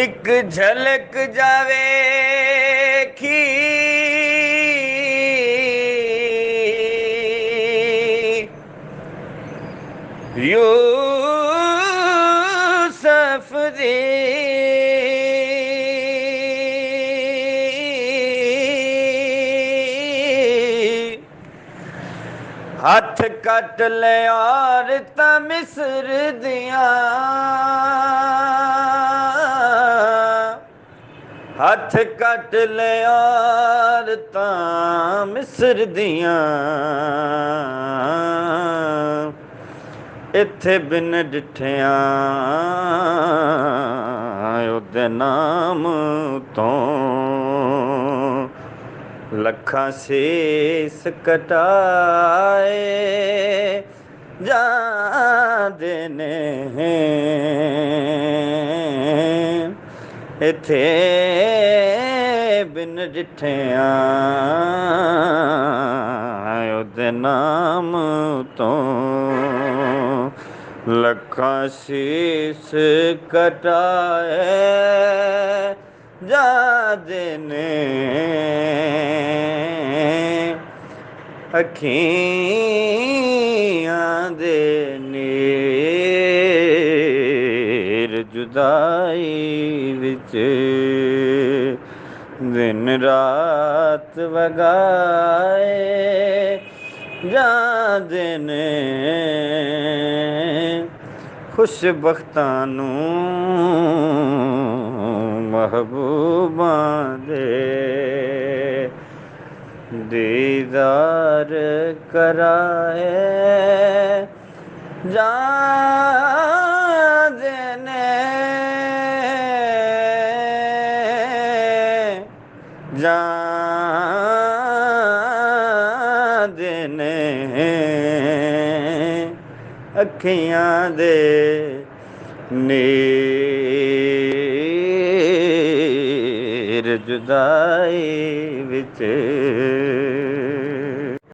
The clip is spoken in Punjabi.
ਇੱਕ ਝਲਕ ਜਾਵੇਖੀ ਯੂਸਫ ਦੀ ਹੱਥ ਕੱਟ ਲਿਆ ਔਰਤਾਂ ਮਿਸਰ ਦੀਆਂ, ਹੱਥ ਕੱਟ ਲਿਆ ਔਰਤਾਂ ਮਿਸਰ ਦੀਆਂ। ਇੱਥੇ ਬਿਨ ਡਿਠਿਆਂ ਉਹਦੇ ਨਾਮ ਤੋਂ ਲੱਖਾਂ ਸੀਸ ਕਟਾਏ ਜਾਂਦੇ ਨੇ। ਇੱਥੇ ਬਿਨ ਡਿਠਿਆਂ ਉਹਦੇ ਨਾਮ ਤੋਂ ਲੱਖਾਂ ਸੀਸ ਕਟਾਏ ਜਾਂਦੇ ਨੇ। ਅੱਖੀਆਂ ਦੇ ਨੀਰ ਜੁਦਾਈ ਵਿੱਚ ਦਿਨ ਰਾਤ ਵਗਾਏ ਜਾਂਦੇ ਨੇ। ਖੁਸ਼ਬਖਤਾਂ ਨੂੰ ਮਹਿਬੂਬਾਂ ਦੇ ਦੀਦਾਰ ਕਰਾਏ ਜਾਂਦੇ ਨੇ, ਜਾਂਦੇ ਨੇ। ਅੱਖੀਆਂ ਦੇ ਨੀਰ ਜੁਦਾਈ ਵਿੱਚ